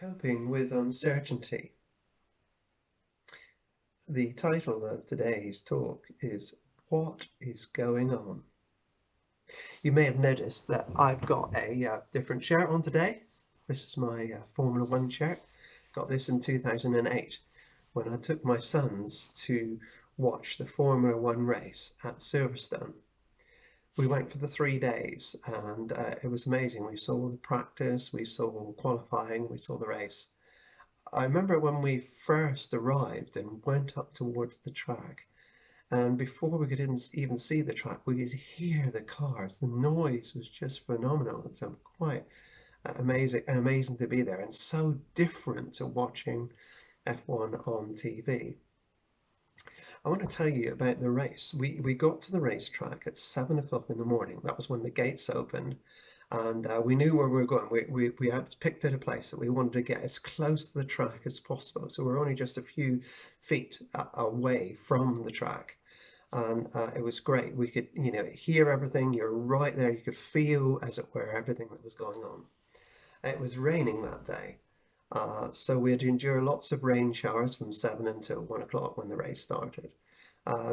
Coping with Uncertainty. The title of today's talk is What is Going On? You may have noticed that I've got a different shirt on today. This is my Formula One shirt. Got this in 2008 when I took my sons to watch the Formula One race at Silverstone. We went for the 3 days and it was amazing. We saw the practice, we saw qualifying, we saw the race. I remember when we first arrived and went up towards the track, and before we could even see the track, we could hear the cars. The noise was just phenomenal. It's quite amazing to be there, and so different to watching F1 on TV. I want to tell you about the race. We got to the racetrack at 7 o'clock in the morning. That was when the gates opened, and we knew where we were going. We had picked out a place that we wanted to get as close to the track as possible. So we're only just a few feet away from the track, and it was great. We could, hear everything. You're right there. You could feel, as it were, everything that was going on. It was raining that day. So we had to endure lots of rain showers from 7 until 1 o'clock when the race started.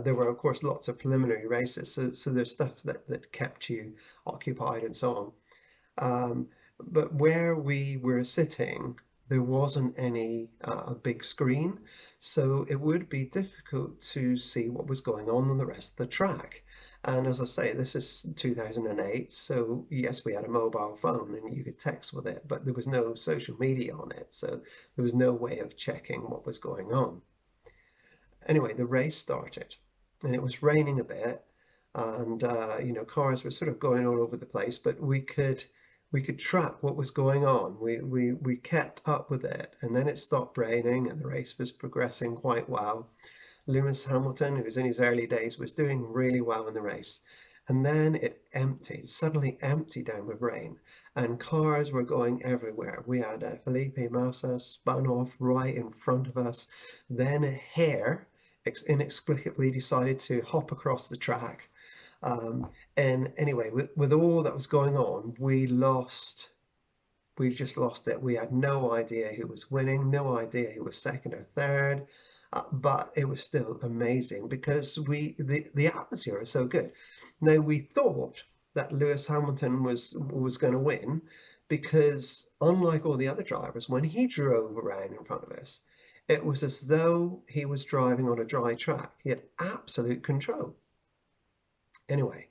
There were, of course, lots of preliminary races, so there's stuff that kept you occupied and so on. But where we were sitting, there wasn't any big screen, so it would be difficult to see what was going on the rest of the track. And as I say, this is 2008, so yes, we had a mobile phone and you could text with it, but there was no social media on it, so there was no way of checking what was going on. Anyway, the race started, and it was raining a bit, and cars were sort of going all over the place, but we could track what was going on. We kept up with it, and then it stopped raining, and the race was progressing quite well. Lewis Hamilton, who was in his early days, was doing really well in the race. And then it suddenly emptied down with rain, and cars were going everywhere. We had Felipe Massa spun off right in front of us. Then a hare inexplicably decided to hop across the track. And anyway, with all that was going on, we just lost it. We had no idea who was winning, no idea who was second or third. But it was still amazing because the atmosphere was so good. Now we thought that Lewis Hamilton was going to win because unlike all the other drivers, when he drove around in front of us, it was as though he was driving on a dry track. He had absolute control. Anyway,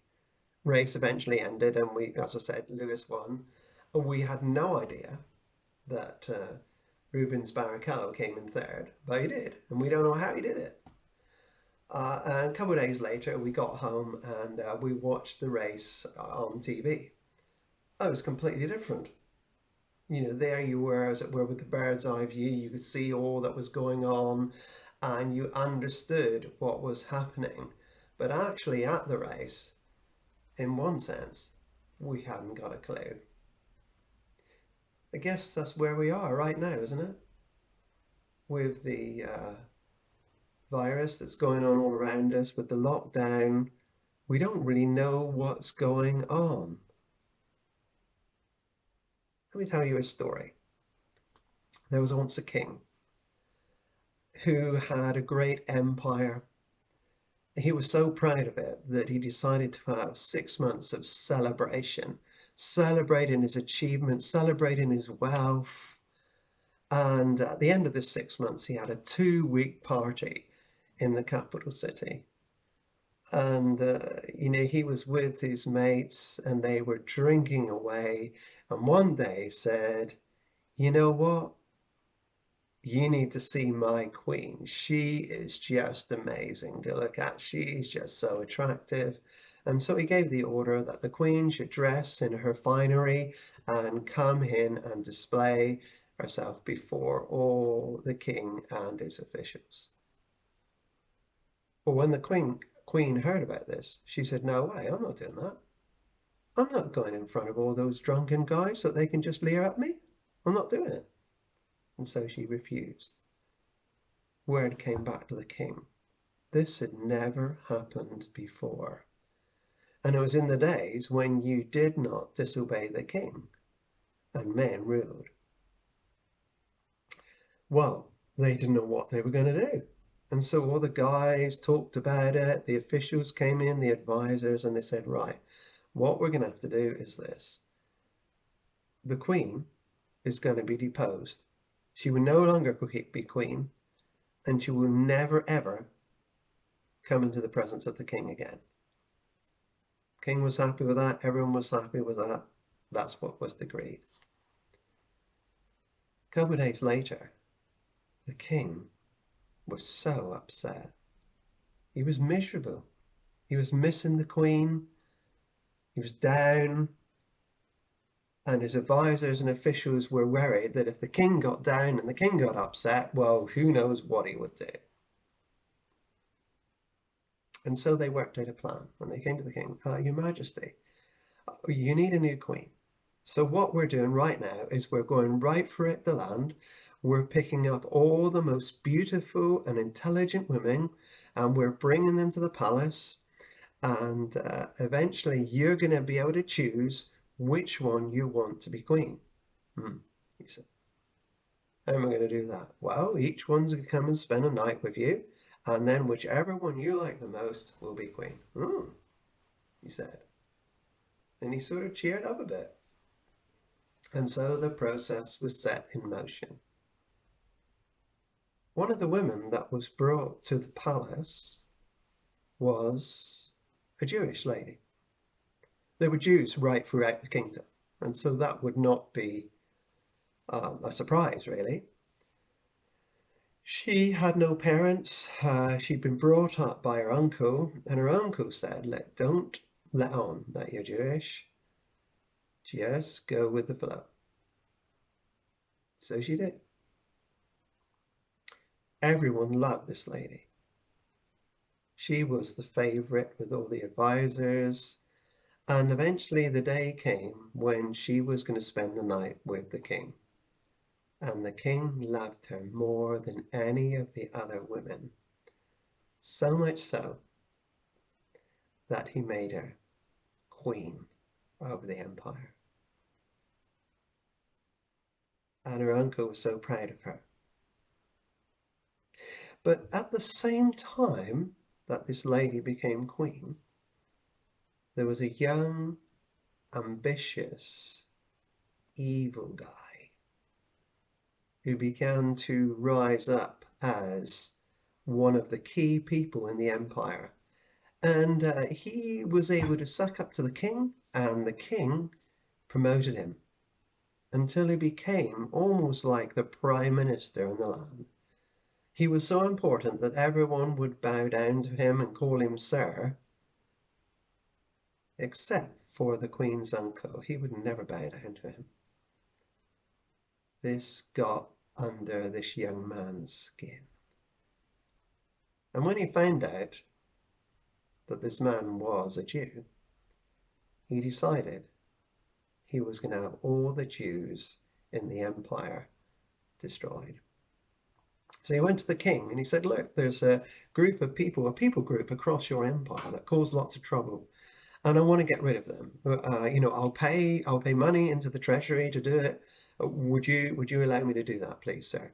race eventually ended, and as I said, Lewis won. We had no idea that Rubens Barrichello came in third, but he did, and we don't know how he did it. And a couple of days later, we got home and we watched the race on TV. It was completely different. There you were, as it were, with the bird's eye view. You could see all that was going on, and you understood what was happening. But actually, at the race, in one sense, we hadn't got a clue. I guess that's where we are right now, isn't it? With the virus that's going on all around us, with the lockdown, we don't really know what's going on. Let me tell you a story. There was once a king who had a great empire. He was so proud of it that he decided to have 6 months of celebration, celebrating his achievements, celebrating his wealth. And at the end of the 6 months, he had a 2-week party in the capital city. And, he was with his mates and they were drinking away. And one day said, you know what? You need to see my queen. She is just amazing to look at. She's just so attractive. And so he gave the order that the queen should dress in her finery and come in and display herself before all the king and his officials. Well, when the queen heard about this, she said, no way, I'm not doing that. I'm not going in front of all those drunken guys so they can just leer at me. I'm not doing it. And so she refused. Word came back to the king. This had never happened before. And it was in the days when you did not disobey the king and men ruled. Well, they didn't know what they were going to do. And so all the guys talked about it, the officials came in, the advisors, and they said, right, what we're going to have to do is this. The queen is going to be deposed. She will no longer be queen, and she will never, ever come into the presence of the king again. King was happy with that. Everyone was happy with that. That's what was agreed. A couple of days later, the king was so upset. He was miserable. He was missing the queen. He was down. And his advisors and officials were worried that if the king got down and the king got upset, well, who knows what he would do. And so they worked out a plan. And they came to the king, Your Majesty, you need a new queen. So what we're doing right now is we're going right throughout the land. We're picking up all the most beautiful and intelligent women, and we're bringing them to the palace. And eventually you're going to be able to choose which one you want to be queen. He said, how am I going to do that? Well, each one's going to come and spend a night with you, and then whichever one you like the most will be queen. He said. And he sort of cheered up a bit. And so the process was set in motion. One of the women that was brought to the palace was a Jewish lady. There were Jews right throughout the kingdom, and so that would not be a surprise, really. She had no parents. She'd been brought up by her uncle, and her uncle said, don't let on that you're Jewish. Just go with the flow. So she did. Everyone loved this lady. She was the favorite with all the advisors, and eventually the day came when she was going to spend the night with the king. And the king loved her more than any of the other women. So much so that he made her queen of the empire. And her uncle was so proud of her. But at the same time that this lady became queen, there was a young, ambitious, evil guy who began to rise up as one of the key people in the empire. And he was able to suck up to the king, and the king promoted him until he became almost like the prime minister in the land. He was so important that everyone would bow down to him and call him sir, except for the queen's uncle. He would never bow down to him. This got under this young man's skin. And when he found out that this man was a Jew, he decided he was going to have all the Jews in the empire destroyed. So he went to the king and he said, look, there's a group of people, a people group across your empire that cause lots of trouble, and I want to get rid of them. I'll pay money into the treasury to do it. Would you allow me to do that, please, sir?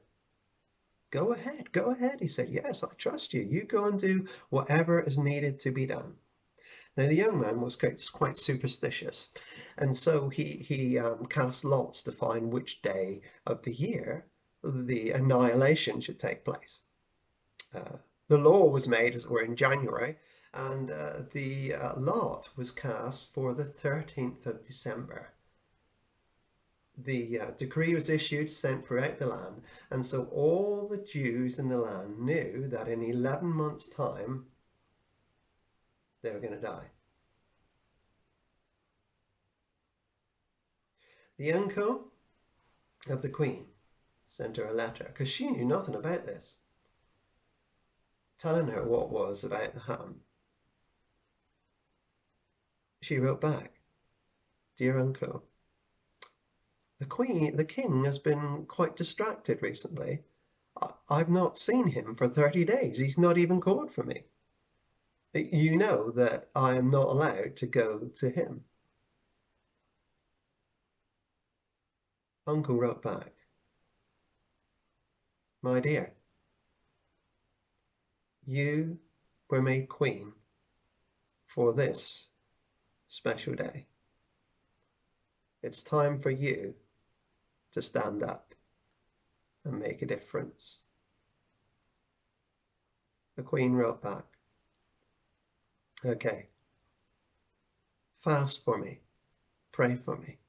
Go ahead, he said. Yes, I trust you. You go and do whatever is needed to be done. Now, the young man was quite superstitious, and so he cast lots to find which day of the year the annihilation should take place. The law was made, as it were, in January, and the lot was cast for the 13th of December. The decree was issued, sent throughout the land, and so all the Jews in the land knew that in 11 months' time they were going to die. The uncle of the queen sent her a letter, because she knew nothing about this, telling her what was about to happen. She wrote back, Dear uncle, the king has been quite distracted recently. I've not seen him for 30 days. He's not even called for me. You know that I am not allowed to go to him. Uncle wrote back, My dear, you were made queen for this special day. It's time for you to stand up and make a difference. The Queen wrote back, okay, fast for me, pray for me.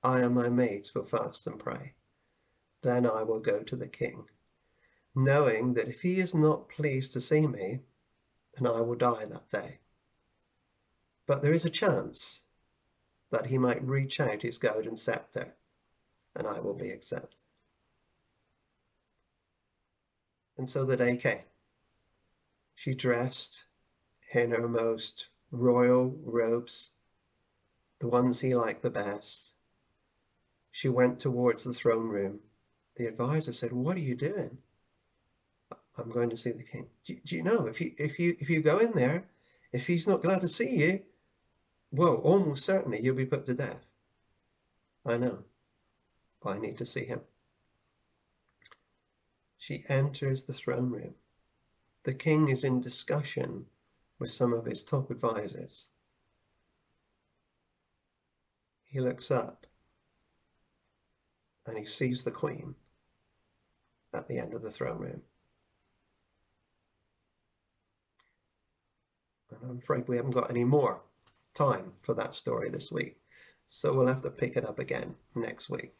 I and my maids will fast and pray. Then I will go to the king, knowing that if he is not pleased to see me, then I will die that day. But there is a chance that he might reach out his golden scepter, and I will be accepted. And so the day came. She dressed in her most royal robes, the ones he liked the best. She went towards the throne room. The advisor said, "What are you doing?" "I'm going to see the king." Do you know, if you go in there, if he's not glad to see you, well, almost certainly you'll be put to death. "I know, but I need to see him." She enters the throne room. The king is in discussion with some of his top advisors. He looks up and he sees the queen at the end of the throne room. And I'm afraid we haven't got any more time for that story this week, so we'll have to pick it up again next week.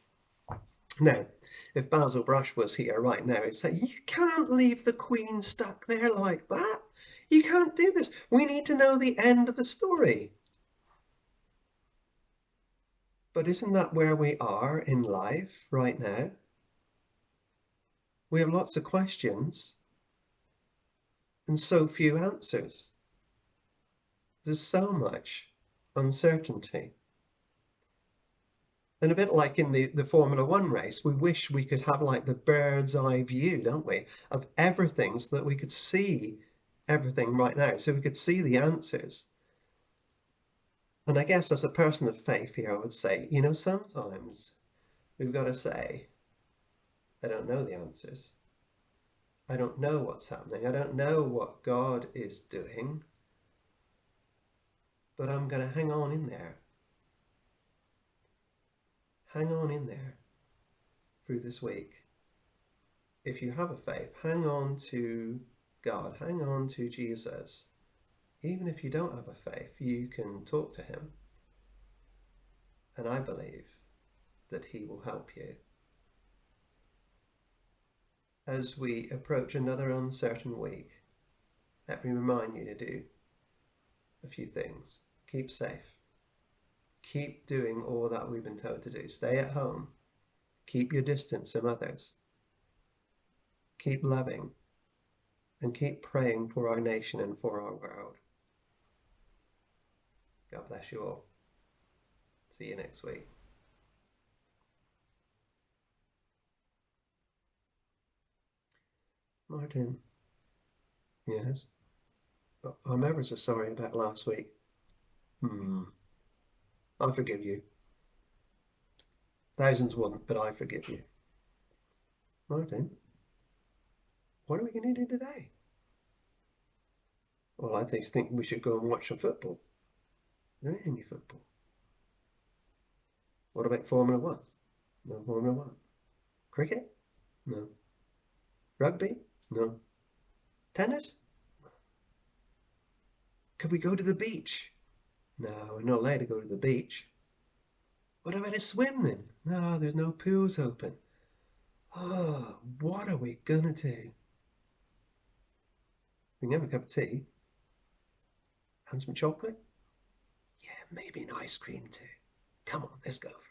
Now, if Basil Brush was here right now, he'd say, "You can't leave the queen stuck there like that. You can't do this. We need to know the end of the story." But isn't that where we are in life right now? We have lots of questions and so few answers. There's so much uncertainty. And a bit like in the Formula One race, we wish we could have like the bird's eye view, don't we, of everything, so that we could see everything right now, so we could see the answers. And I guess as a person of faith here, I would say, you know, sometimes we've got to say, I don't know the answers. I don't know what's happening. I don't know what God is doing, but I'm going to hang on in there. Hang on in there through this week. If you have a faith, hang on to God, hang on to Jesus. Even if you don't have a faith, you can talk to him. And I believe that he will help you. As we approach another uncertain week, let me remind you to do a few things. Keep safe. Keep doing all that we've been told to do. Stay at home. Keep your distance from others. Keep loving. And keep praying for our nation and for our world. God bless you all. See you next week. Martin. Yes? I'm ever so sorry about last week. I forgive you. Thousands wouldn't, but I forgive you. Martin, what are we going to do today? Well, I think we should go and watch some football. There ain't any football. What about Formula One? No Formula One. Cricket? No. Rugby? No. Tennis? Could we go to the beach? No, we're not allowed to go to the beach. What about a swim then? No, there's no pools open. Oh, what are we gonna do? We can have a cup of tea. And some chocolate? Yeah, maybe an ice cream too. Come on, let's go for it.